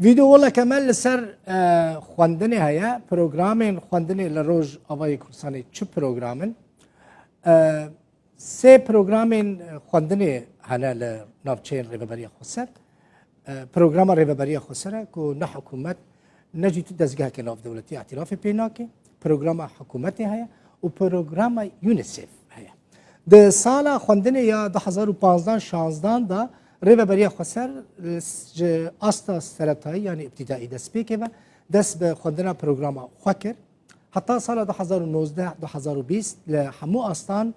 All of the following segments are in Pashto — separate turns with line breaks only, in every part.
ویدیو ولا کمال لسر خواندنی هیا پروگرامین خواندنی لروج آوای کورسانی چه پروگرامن سه پروگرامین خواندنی هنر لنافچین ریبری خسر پروگرام ریبری خسر که نه حکومت نجی تو دزگاه که ناف دولتی اعتراف پیناکه پروگرام حکومتی هیا و پروگرام یونیسف هیا ده سال خواندنی یا 2015-16 دا ریبری خسر استا سرطایی یعنی ابتدایی دست پیکه و دست به خواندن پروگرام خوکر حتی سال 2019-2020 لحمو استان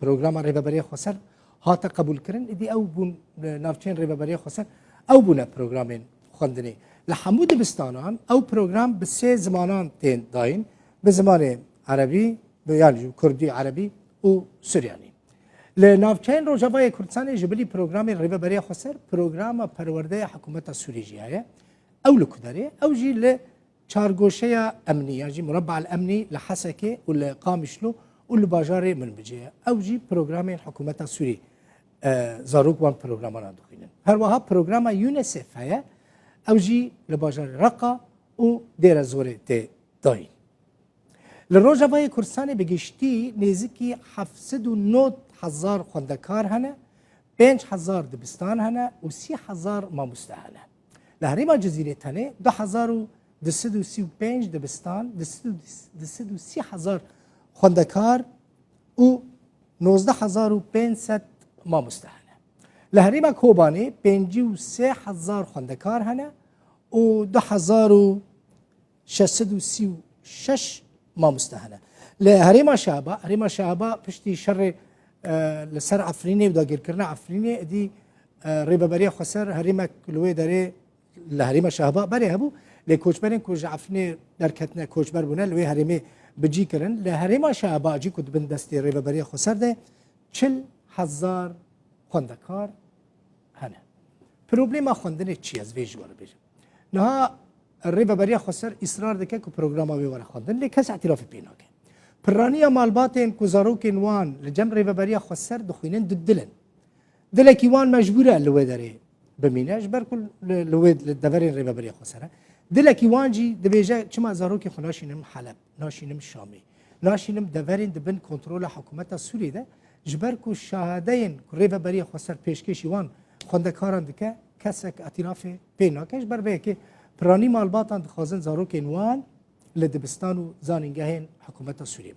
پروگرام ریبری خسر هات قبول کردن ایدی او بون نافچین ریبری خسر او بونه پروگرام خواندنی لحمو دبستانان او پروگرام به سه زمانان تین داین به زمان عربی یعنی کردی عربی و سوریانی لنافچین روجاوای کردستان جبلی پروگرام ریبری خسر پروگرام پرورده حکومت سوریه او لکداره او جی ل چارگوشه امنیه جی مربع الامنی لحسکه و لقامشلو و لباجار من بجيه او جی پروگرام حکومت سوری زاروک وان پروگرامان دخینن هر وها پروگرام یونیسف هیا او جی لباجار رقا و دیر زوره ته داین لروجاوای کردستان بگشتی نزدیکی 709,000 خواندکار هنه 5,000 دبستان هنه و 30,000 ماموسته هنه لهریما جزیره تنه 2,235 دبستان 230,000 خواندکار و 19,500 ماموسته هنه لهریما کوبانی 53,000 خواندکار هنه و 2,636 ماموسته هنه لهریما شعبا پشتی شر لسر عفرینی و داگیر کردن عفرینی دی ریبری خسر هریما کلوی داره لهریما شعبا بری هبو لکوچبرین کوچ عفرینی در کتنه کوچبر بونه لوی هریمی بجی کردن لهریما شعبا جی کد بن دستی ریبری خسر ده 40,000 خواندکار هنه پروبلم خواندن چی از ویج واره بیجم نه ریبری خسر اصرار دکه که پروگرام وی واره خواندن لیکس اعتراف پیناکه پرانی مالباتین کوزاروکین وان لجم ریبری خسر دخینن دلکی وان مجبوره لوی داره بمینه جبر کل لوی دورین ریبری خسره دلکی وان جی دبیجه چما زاروکی خناشینم حلب ناشینم شامی ناشینم دورین دبن کنترل حکومت سوری ده جبر کو شاهدین ریبری خسر پیشکشی وان خواندکاران دکه کسک اعتراف پیناکه جبر به که پرانی مالباتان دخوازن زاروکین وان لدبستان و زانینگهین حکومت سوری